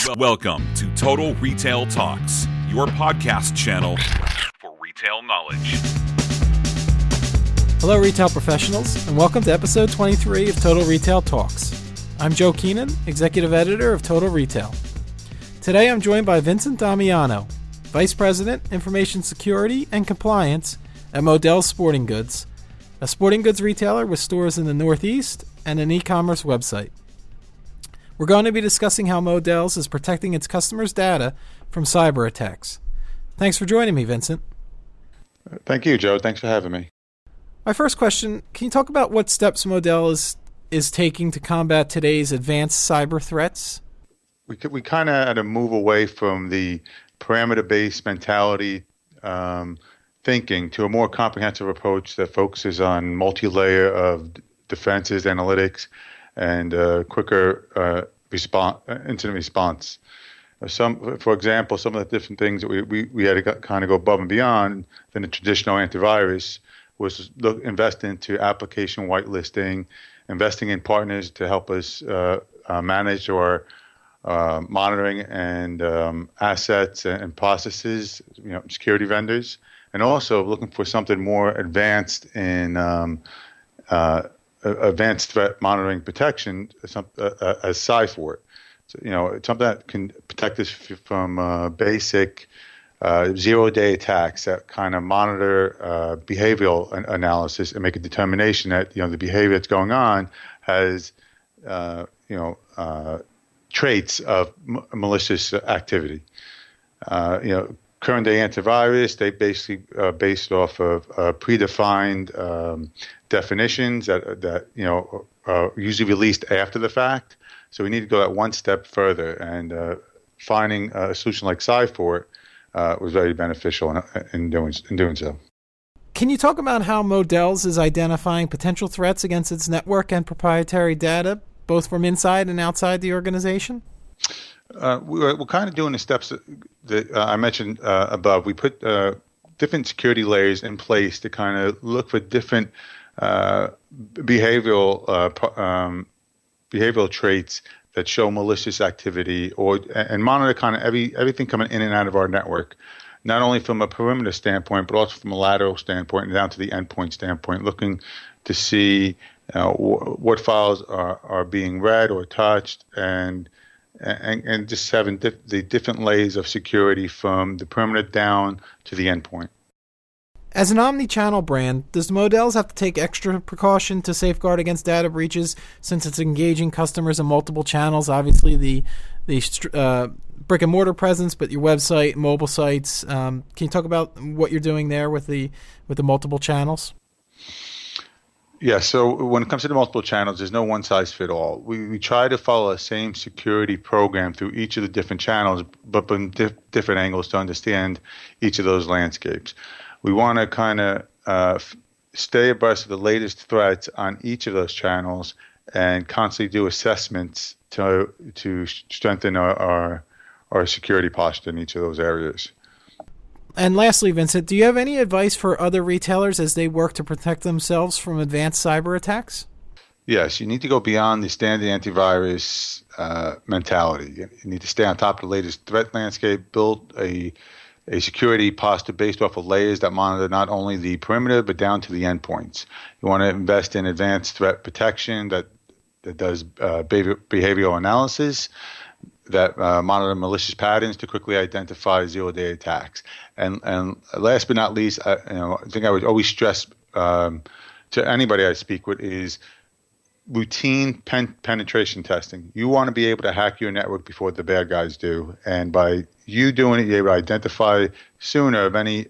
Welcome to Total Retail Talks, your podcast channel for retail knowledge. Hello, retail professionals, and welcome to episode 23 of Total Retail Talks. I'm Joe Keenan, executive editor of Total Retail. Today I'm joined by Vincent Damiano, Vice President, Information Security and Compliance at Modell Sporting Goods, a sporting goods retailer with stores in the Northeast and an e-commerce website. We're going to be discussing how Modell's is protecting its customers' data from cyber attacks. Thanks for joining me, Vincent. Thank you, Joe. Thanks for having me. My first question, can you talk about what steps Modell is taking to combat today's advanced cyber threats? We kind of had to move away from the parameter-based mentality thinking to a more comprehensive approach that focuses on multi-layer of defenses, analytics, and quicker incident response. For example, some of the different things that we had to kind of go above and beyond than the traditional antivirus was invest into application whitelisting, investing in partners to help us manage our monitoring and assets and processes, security vendors, and also looking for something more advanced in advanced threat monitoring protection as CyFort. So, it's something that can protect us from basic zero-day attacks that kind of monitor behavioral analysis and make a determination that the behavior that's going on has traits of malicious activity. Current day antivirus, they basically based off of predefined definitions that are usually released after the fact. So we need to go that one step further, and finding a solution like CyFort was very beneficial in doing so. Can you talk about how Modell's is identifying potential threats against its network and proprietary data, both from inside and outside the organization? We're kind of doing the steps that I mentioned above. We put different security layers in place to kind of look for different behavioral traits that show malicious activity, and monitor kind of everything coming in and out of our network, not only from a perimeter standpoint, but also from a lateral standpoint and down to the endpoint standpoint, looking to see what files are being read or touched, and just having the different layers of security from the perimeter down to the endpoint. As an omni-channel brand, does Modell's have to take extra precaution to safeguard against data breaches since it's engaging customers in multiple channels? Obviously, the brick and mortar presence, but your website, mobile sites. Can you talk about what you're doing there with the multiple channels? Yeah, so when it comes to the multiple channels, there's no one size fit all. We try to follow the same security program through each of the different channels, but from different angles to understand each of those landscapes. We want to kind of stay abreast of the latest threats on each of those channels and constantly do assessments to strengthen our security posture in each of those areas. And lastly, Vincent, do you have any advice for other retailers as they work to protect themselves from advanced cyber attacks? Yes, you need to go beyond the standard antivirus mentality. You need to stay on top of the latest threat landscape, build a security posture based off of layers that monitor not only the perimeter, but down to the endpoints. You want to invest in advanced threat protection that does behavioral analysis, that monitor malicious patterns to quickly identify zero-day attacks. And last but not least, I think I would always stress to anybody I speak with is routine penetration testing. You want to be able to hack your network before the bad guys do, and by you doing it, you're able to identify sooner of any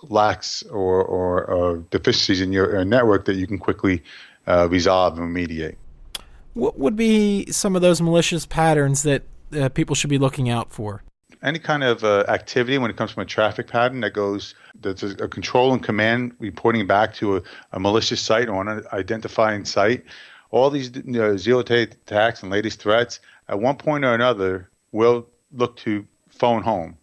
lacks or deficiencies in your network that you can quickly resolve and remediate. What would be some of those malicious patterns that people should be looking out for? Any kind of activity when it comes from a traffic pattern that's a control and command reporting back to a malicious site or an identifying site. All these zero-day attacks and latest threats, at one point or another, will look to phone home.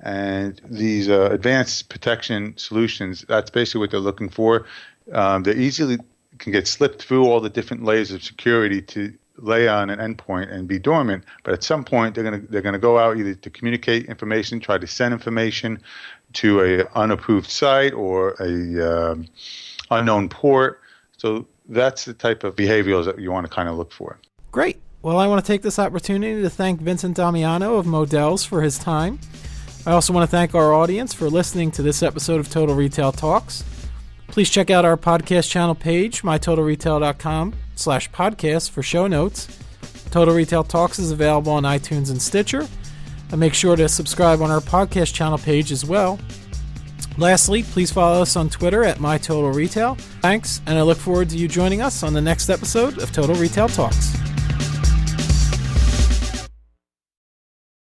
And these advanced protection solutions, that's basically what they're looking for. They easily can get slipped through all the different layers of security to lay on an endpoint and be dormant, but at some point they're gonna go out either to communicate information, try to send information to a unapproved site or a unknown port. So that's the type of behaviors that you want to kind of look for. Great. Well, I want to take this opportunity to thank Vincent Damiano of Modell for his time. I also want to thank our audience for listening to this episode of Total Retail Talks. Please check out our podcast channel page, mytotalretail.com/podcast for show notes. Total Retail Talks is available on iTunes and Stitcher. And make sure to subscribe on our podcast channel page as well. Lastly, please follow us on Twitter at mytotalretail. Thanks, and I look forward to you joining us on the next episode of Total Retail Talks.